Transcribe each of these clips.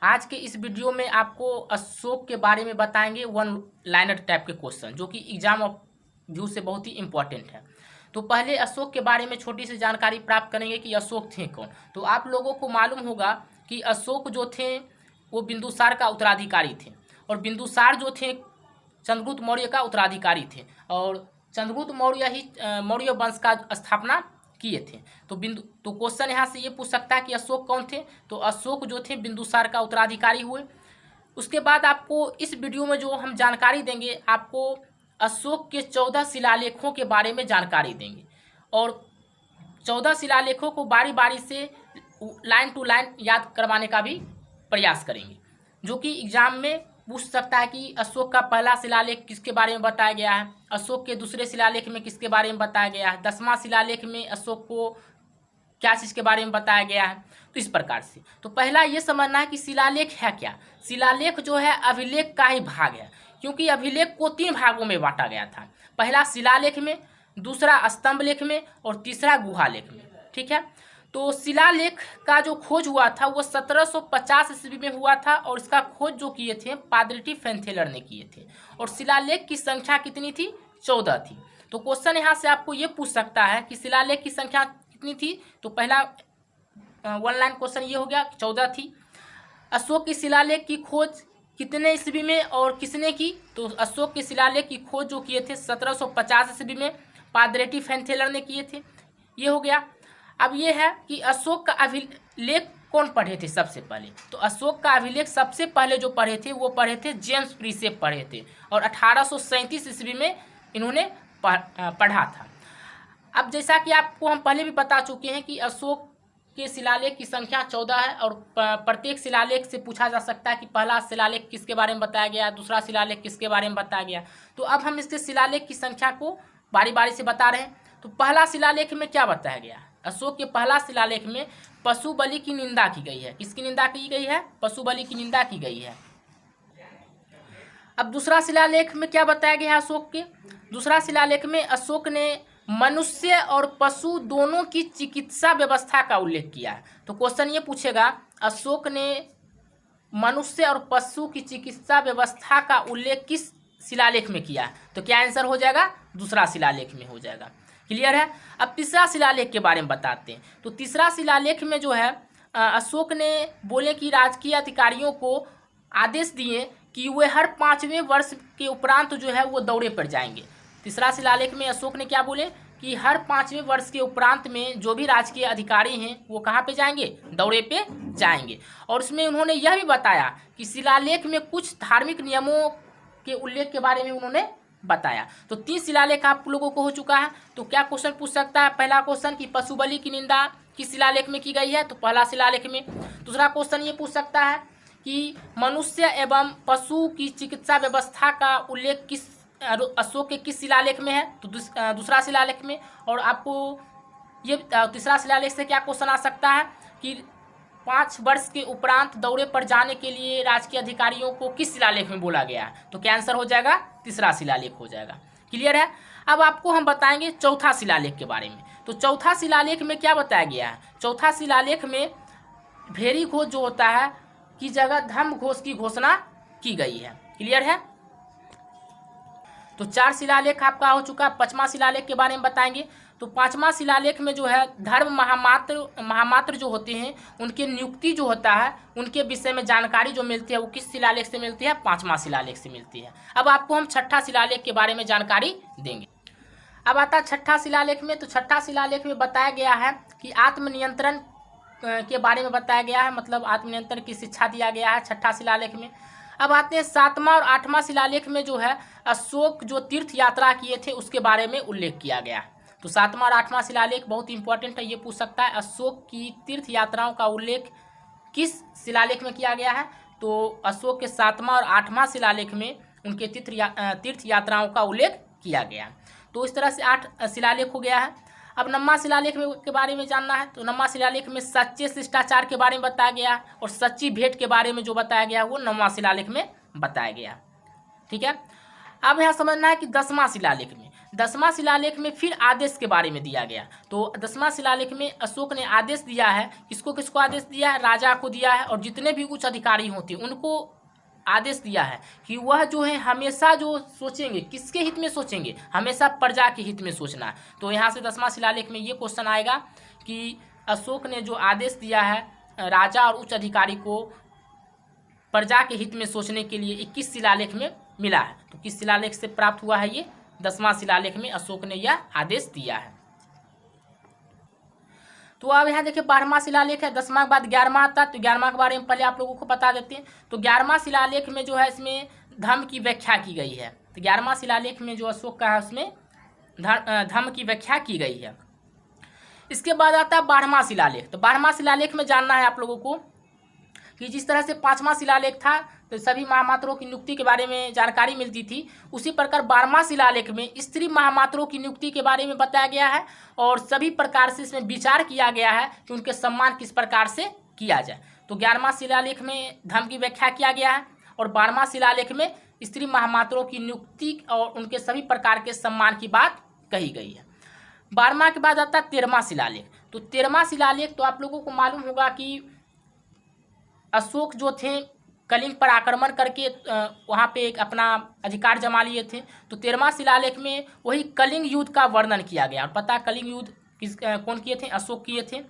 आज के इस वीडियो में आपको अशोक के बारे में बताएंगे, वन लाइनर टाइप के क्वेश्चन जो कि एग्जाम ऑफ व्यू से बहुत ही इंपॉर्टेंट है। तो पहले अशोक के बारे में छोटी सी जानकारी प्राप्त करेंगे कि अशोक थे कौन। तो आप लोगों को मालूम होगा कि अशोक जो थे वो बिंदुसार का उत्तराधिकारी थे, और बिंदुसार जो थे चंद्रगुप्त मौर्य का उत्तराधिकारी थे, और चंद्रगुप्त मौर्य ही मौर्य वंश का स्थापना किए थे। तो क्वेश्चन यहाँ से ये पूछ सकता है कि अशोक कौन थे। तो अशोक जो थे बिंदुसार का उत्तराधिकारी हुए। उसके बाद आपको इस वीडियो में जो हम जानकारी देंगे, आपको अशोक के 14 शिलालेखों के बारे में जानकारी देंगे, और 14 शिलालेखों को बारी बारी से लाइन टू लाइन याद करवाने का भी प्रयास करेंगे, जो कि एग्जाम में पूछ सकता है कि अशोक का पहला शिलालेख किसके बारे में बताया गया है, अशोक के दूसरे शिलालेख में किसके बारे में बताया गया है, 10वां शिलालेख में अशोक को क्या चीज़ के बारे में बताया गया है। तो इस प्रकार से तो पहला ये समझना है कि शिलालेख है क्या। शिलालेख जो है अभिलेख का ही भाग है, क्योंकि अभिलेख को 3 भागों में बांटा गया था। पहला शिलालेख में, दूसरा स्तंभ लेख में, और तीसरा गुहा लेख में। ठीक है। तो शिलालेख का जो खोज हुआ था वो 1750 ईस्वी में हुआ था, और इसका खोज जो किए थे पादरिटी फैनथेलर ने किए थे। और शिलालेख की संख्या कितनी थी? 14 थी। तो क्वेश्चन यहाँ से आपको ये पूछ सकता है कि शिलालेख की संख्या कितनी थी। तो पहला वन लाइन क्वेश्चन ये हो गया, 14 थी। अशोक की शिलालेख की खोज कितने ईस्वी में और किसने की? तो अशोक के शिलालेख की खोज जो किए थे 1750 ईस्वी में पादरेटी फैनथेलर ने किए थे। ये हो गया। अब ये है कि अशोक का अभिलेख कौन पढ़े थे सबसे पहले। तो अशोक का अभिलेख सबसे पहले जो पढ़े थे वो पढ़े थे जेम्स प्रीसेप पढ़े थे, और 1837 ईस्वी में इन्होंने पढ़ा था। अब जैसा कि आपको हम पहले भी बता चुके हैं कि अशोक के शिलालेख की संख्या 14 है, और प्रत्येक शिलालेख से पूछा जा सकता है कि पहला शिलालेख किसके बारे में बताया गया, दूसरा शिलालेख किसके बारे में बताया गया। तो अब हम इसके शिलालेख की संख्या को बारी बारी से बता रहे हैं। तो पहला शिलालेख में क्या बताया गया? अशोक के पहला शिलालेख में पशु बलि की निंदा की गई है। किसकी निंदा की गई है? पशु बलि की निंदा की गई है। अब दूसरा शिलालेख में क्या बताया गया है अशोक के? दूसरा शिलालेख में अशोक ने मनुष्य और पशु दोनों की चिकित्सा व्यवस्था का उल्लेख किया है। तो क्वेश्चन ये पूछेगा, अशोक ने मनुष्य और पशु की चिकित्सा व्यवस्था का उल्लेख किस शिलालेख में किया है? तो क्या आंसर हो जाएगा? दूसरा शिलालेख में हो जाएगा। क्लियर है। अब तीसरा शिलालेख के बारे में बताते हैं। तो तीसरा शिलालेख में जो है अशोक ने बोले कि राजकीय अधिकारियों को आदेश दिए कि वे हर 5वें वर्ष के उपरांत जो है वो दौरे पर जाएंगे। तीसरा शिलालेख में अशोक ने क्या बोले कि हर 5वें वर्ष के उपरांत में जो भी राजकीय अधिकारी हैं वो कहाँ पे जाएंगे? दौरे पे जाएंगे। और उसमें उन्होंने यह भी बताया कि शिलालेख में कुछ धार्मिक नियमों के उल्लेख के बारे में उन्होंने बताया। तो 3 शिलालेख आप लोगों को हो चुका है। तो क्या क्वेश्चन पूछ सकता है? पहला क्वेश्चन कि पशु बलि की निंदा किस शिलालेख में की गई है? तो पहला शिलालेख में। दूसरा क्वेश्चन ये पूछ सकता है कि मनुष्य एवं पशु की चिकित्सा व्यवस्था का उल्लेख किस अशोक के किस शिलालेख में है? तो दूसरा शिलालेख में। और आपको ये तीसरा शिलालेख से क्या क्वेश्चन आ सकता है कि 5 वर्ष के उपरांत दौरे पर जाने के लिए राजकीय अधिकारियों को किस शिलालेख में बोला गया है? तो क्या आंसर हो जाएगा? तीसरा शिलालेख हो जाएगा। क्लियर है। अब आपको हम बताएंगे चौथा शिलालेख के बारे में। तो चौथा शिलालेख में क्या बताया गया है? चौथा शिलालेख में भेरी घोष जो होता है की जगह धर्म घोष की घोषणा की गई है। क्लियर है। तो 4 शिलालेख आपका हो चुका। 5वां शिलालेख के बारे में बताएंगे। तो 5वां शिलालेख में जो है धर्म महामात्र जो होते हैं उनके नियुक्ति जो होता है उनके विषय में जानकारी जो मिलती है वो किस शिलालेख से मिलती है? 5वां शिलालेख से मिलती है। अब आपको हम 6ठा शिलालेख के बारे में जानकारी देंगे। अब आता है 6ठा शिलालेख में। तो 6ठा शिलालेख में बताया गया है कि आत्मनियंत्रण के बारे में बताया गया है, मतलब आत्मनियंत्रण की शिक्षा दिया गया है 6ठा शिलालेख में। अब आते हैं 7वां और 8वां शिलालेख में जो है अशोक जो तीर्थ यात्रा किए थे उसके बारे में उल्लेख किया गया है। तो 7वां और 8वां शिलालेख बहुत इंपॉर्टेंट है, ये पूछ सकता है अशोक की तीर्थ यात्राओं का उल्लेख किस शिलालेख में किया गया है? तो अशोक के 7वां और 8वां शिलालेख में उनके तीर्थ यात्राओं का उल्लेख किया गया। तो इस तरह से 8 शिलालेख हो गया है। अब 9वां शिलालेख के बारे में जानना है। तो 9वां शिलालेख में सच्चे शिष्टाचार के बारे में बताया गया है, और सच्ची भेंट के बारे में जो बताया गया है वो 9वां शिलालेख में बताया गया। ठीक है। अब यहाँ समझना है कि 10वां शिलालेख में 10वां शिलालेख में फिर आदेश के बारे में दिया गया। तो 10वां शिलालेख में अशोक ने आदेश दिया है, किसको किसको आदेश दिया है, राजा को दिया है और जितने भी उच्च अधिकारी होते उनको आदेश दिया है कि वह जो है हमेशा जो सोचेंगे किसके हित में सोचेंगे, हमेशा प्रजा के हित में सोचना है। तो यहाँ से 10वां शिलालेख में ये क्वेश्चन आएगा कि अशोक ने जो आदेश दिया है राजा और उच्च अधिकारी को प्रजा के हित में सोचने के लिए 21 शिलालेख में मिला है। तो किस शिलालेख से प्राप्त हुआ है? ये 10वां शिलालेख में अशोक ने यह आदेश दिया है। तो अब यहाँ देखिए 12वां शिलालेख है, 10वां के बाद 11वां आता है। तो 11वां के बारे में पहले आप लोगों को बता देते हैं। तो 11वां शिलालेख में जो है इसमें धर्म की व्याख्या की गई है। तो 11वां शिलालेख में जो अशोक का है उसमें धर्म की व्याख्या की गई है। इसके बाद आता है 12वां शिलालेख। तो 12वां शिलालेख में जानना है आप लोगों को कि जिस तरह से 5वां शिलालेख था तो सभी महामात्रों की नियुक्ति के बारे में जानकारी मिलती थी, उसी प्रकार 12वां शिलालेख में स्त्री महामात्रों की नियुक्ति के बारे में बताया गया है और सभी प्रकार से इसमें विचार किया गया है कि उनके सम्मान किस प्रकार से किया जाए। तो 11वां शिलालेख में धर्म की व्याख्या किया गया है और 12वां शिलालेख में स्त्री महामात्रों की नियुक्ति और उनके सभी प्रकार के सम्मान की बात कही गई है। 12वां के बाद आता है 13वां शिलालेख। तो 13वां शिलालेख तो आप लोगों को मालूम होगा कि अशोक जो थे कलिंग पर आक्रमण करके वहाँ पे एक अपना अधिकार जमा लिए थे। तो 13वां शिलालेख में वही कलिंग युद्ध का वर्णन किया गया और पता कलिंग युद्ध कौन किए थे? अशोक किए थे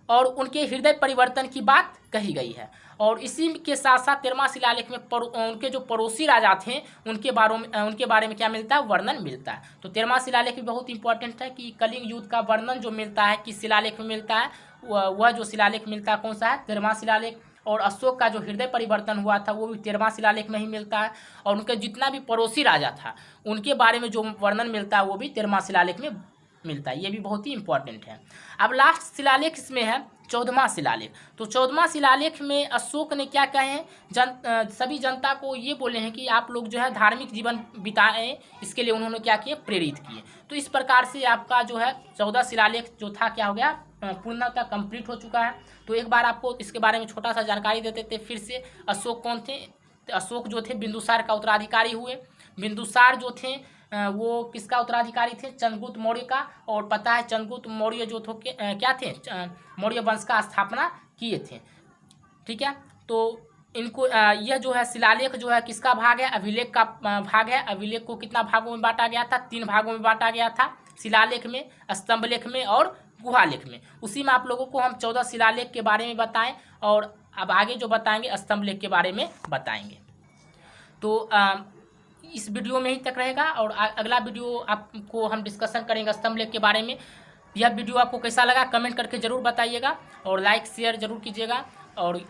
और उनके हृदय परिवर्तन की बात कही गई है। और इसी के साथ साथ 13वां शिलालेख में उनके जो पड़ोसी राजा थे उनके बारे में क्या मिलता है? वर्णन मिलता है। तो 13वां शिलालेख भी बहुत इंपॉर्टेंट है कि कलिंग युद्ध का वर्णन जो मिलता है किस शिलालेख में मिलता है, वह जो शिलालेख मिलता है कौन सा है? 13वां शिलालेख। और अशोक का जो हृदय परिवर्तन हुआ था वो भी 13वां शिलालेख में ही मिलता है और उनके जितना भी पड़ोसी राजा था उनके बारे में जो वर्णन मिलता है वो भी 13वां शिलालेख में मिलता है। ये भी बहुत ही इंपॉर्टेंट है। अब लास्ट शिलालेख इसमें है 14वां शिलालेख। तो 14वां शिलालेख में अशोक ने क्या कहे हैं? सभी जनता को ये बोले हैं कि आप लोग जो है धार्मिक जीवन बिताएं, इसके लिए उन्होंने क्या किए? प्रेरित किए। तो इस प्रकार से आपका जो है 14 शिलालेख जो था क्या हो गया? पूर्णतः कंप्लीट हो चुका है। तो एक बार आपको इसके बारे में छोटा सा जानकारी देते थे फिर से। अशोक कौन थे? तो अशोक जो थे बिंदुसार का उत्तराधिकारी हुए। बिंदुसार जो थे वो किसका उत्तराधिकारी थे? चंद्रगुप्त मौर्य का। और पता है चंद्रगुप्त मौर्य जो थे क्या थे? मौर्य वंश का स्थापना किए थे। ठीक है, तो इनको यह जो है शिलालेख जो है किसका भाग है? अभिलेख का भाग है। अभिलेख को कितना भागों में बांटा गया था? 3 भागों में बांटा गया था, शिलालेख में, स्तंभलेख में और गुहालेख में। उसी में आप लोगों को हम 14 शिलालेख के बारे में बताएं और अब आगे जो बताएंगे स्तंभलेख के बारे में बताएंगे। तो इस वीडियो में ही तक रहेगा और अगला वीडियो आपको हम डिस्कशन करेंगे स्तंभलेख के बारे में। यह वीडियो आपको कैसा लगा कमेंट करके ज़रूर बताइएगा और लाइक शेयर ज़रूर कीजिएगा। और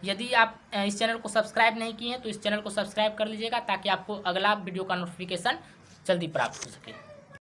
यदि आप इस चैनल को सब्सक्राइब नहीं किए हैं तो इस चैनल को सब्सक्राइब कर लीजिएगा ताकि आपको अगला वीडियो का नोटिफिकेशन जल्दी प्राप्त हो सके।